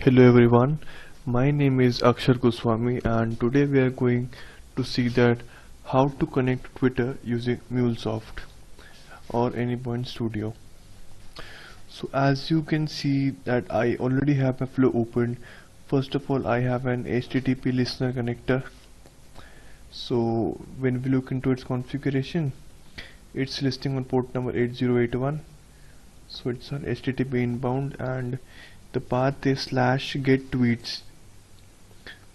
Hello everyone, my name is Akshar Goswami and today we are going to see that how to connect Twitter using Mulesoft or Anypoint Studio. So as you can see that I already have my flow open. First of all, I have an HTTP listener connector. So when we look into its configuration, it's listing on port number 8081. So it's an HTTP inbound and the path is /get_tweets.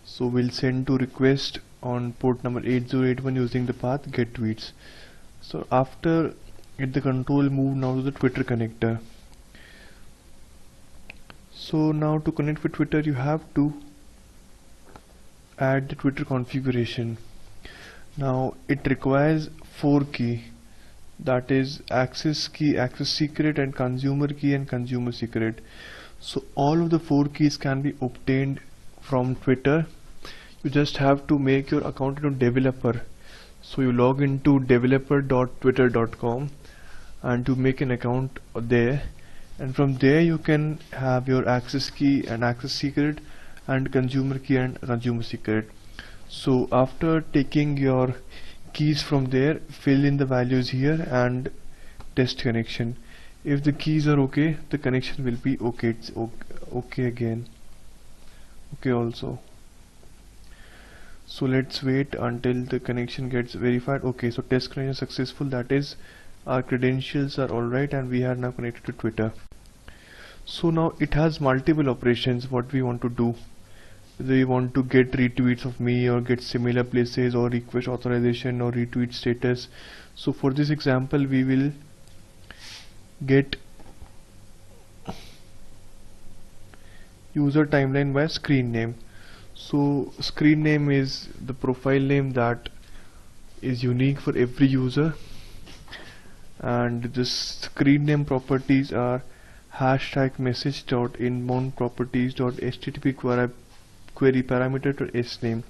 So we'll send to request on port number 8081 using the path get tweets. So after it, the control move now to the Twitter connector. So now to connect with Twitter, you have to add the Twitter configuration. Now it requires 4 keys, that is access key, access secret, and consumer key and consumer secret. So all of the 4 keys can be obtained from Twitter. You just have to make your account into developer. So you log into developer.twitter.com and to make an account there, and from there you can have your access key and access secret and consumer key and consumer secret. So after taking your keys from there, fill in the values here and test connection. If the keys are okay, the connection will be okay. It's okay again, okay also. So let's wait until the connection gets verified. Okay, so test connection successful, that is our credentials are alright and we are now connected to Twitter. So now it has multiple operations what we want to do. Whether we want to get retweets of me or get similar places or request authorization or retweet status. So for this example we will get user timeline by screen name. So screen name is the profile name that is unique for every user, and this screen name properties are #message.inboundproperties.http query parameter.sname.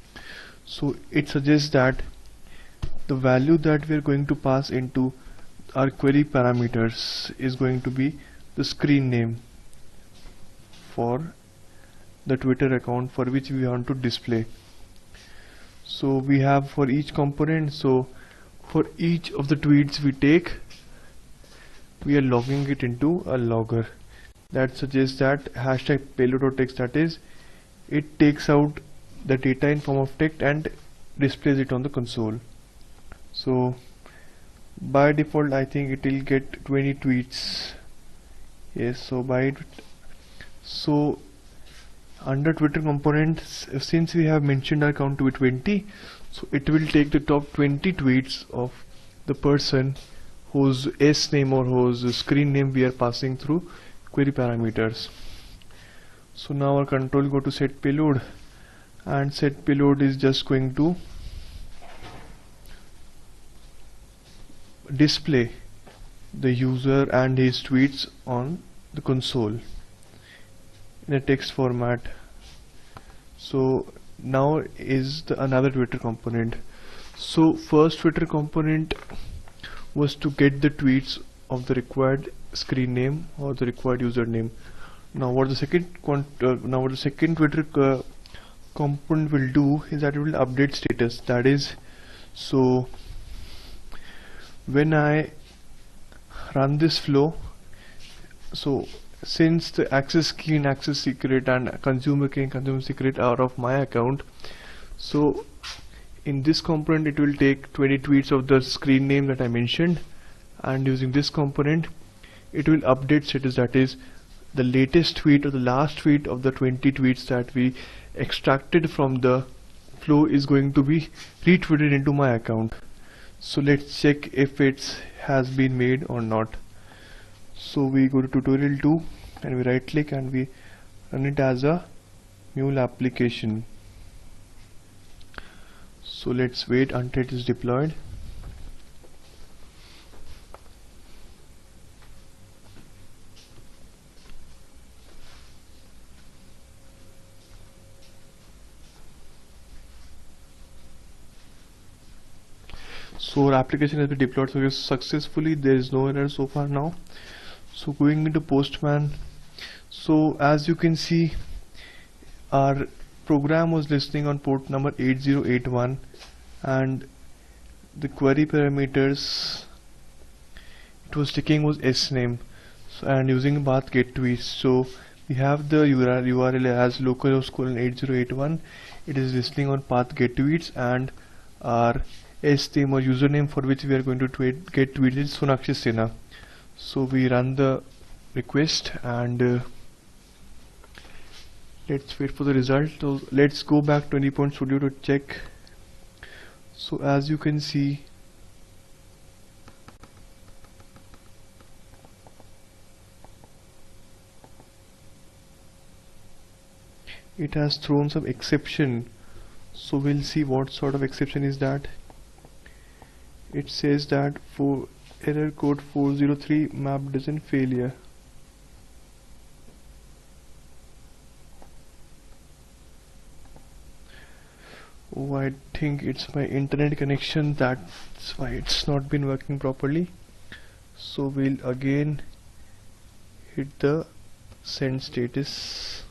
So it suggests that the value that we are going to pass into our query parameters is going to be the screen name for the Twitter account for which we want to display. So we have for each component, so for each of the tweets we take, we are logging it into a logger that suggests that #payload.text, that is it takes out the data in form of text and displays it on the console. So by default I think it will get 20 tweets. Yes, so so under Twitter components, since we have mentioned our count to be 20, so it will take the top 20 tweets of the person whose S name or whose screen name we are passing through query parameters. So now our control go to set payload, and set payload is just going to display the user and his tweets on the console in a text format. So now is another Twitter component. So first Twitter component was to get the tweets of the required screen name or the required username. Now what the second Twitter component will do is that it will update status. That is, so when I run this flow, so since the access key and access secret and consumer key and consumer secret are of my account, so in this component it will take 20 tweets of the screen name that I mentioned, and using this component it will update status, that is the latest tweet or the last tweet of the 20 tweets that we extracted from the flow is going to be retweeted into my account. So let's check if it has been made or not. So we go to tutorial 2 and we right click and we run it as a Mule application. So let's wait until it is deployed. So our application has been deployed successfully. There is no error so far now. So going into Postman, so as you can see our program was listening on port number 8081, and the query parameters it was taking was sname, so, and using path get tweets. So we have the URL as localhost:8081. It is listening on path get tweets, and our sname or username for which we are going to get tweeted is Sonakshi Sinha. So we run the request and let's wait for the result. So let's go back to Anypoint Studio to check. So as you can see, it has thrown some exception. So we'll see what sort of exception is that. It says that for error code 403 map doesn't failure. Oh, I think it's my internet connection, that's why it's not been working properly. So we'll again hit the send status.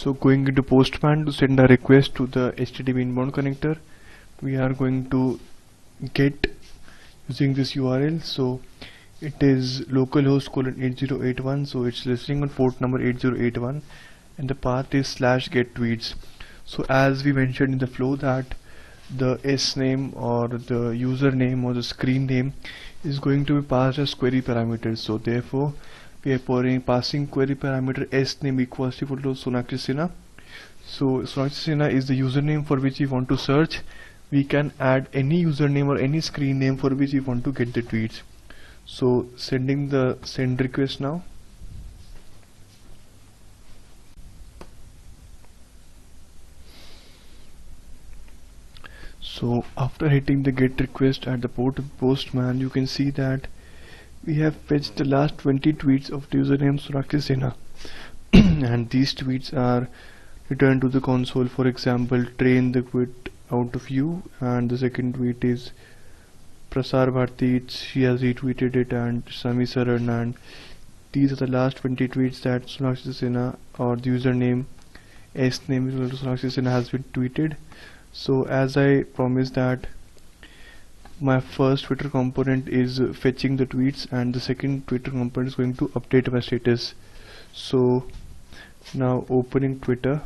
So going into Postman to send a request to the HTTP inbound connector, we are going to get using this URL. So it is localhost:8081, so it's listening on port number 8081, and the path is /get tweets. So as we mentioned in the flow that the sname or the username or the screen name is going to be passed as query parameters. So therefore we are passing query parameter sname equals to Sonakshi Sinha. So Sonakshi Sinha is the username for which we want to search. We can add any username or any screen name for which we want to get the tweets. So sending the send request now. So after hitting the get request at the port of Postman, you can see that we have fetched the last 20 tweets of the username Sonakshi Sinha and these tweets are returned to the console. For example, train the quit out of you, and the second tweet is Prasar Bharti, she has retweeted it, and Sami Saran, and these are the last 20 tweets that Sonakshi Sinha or the username sname is equal to Sonakshi Sinha has been tweeted. So as I promised that my first Twitter component is fetching the tweets, and the second Twitter component is going to update my status. So now opening Twitter,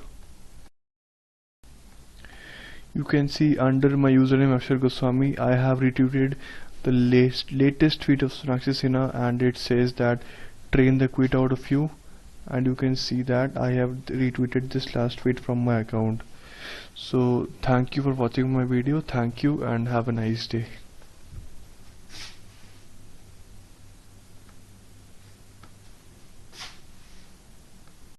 you can see under my username Akshar Goswami, I have retweeted the latest tweet of Sonakshi Sinha, and it says that train the quit out of you, and you can see that I have retweeted this last tweet from my account. So thank you for watching my video. Thank you and have a nice day.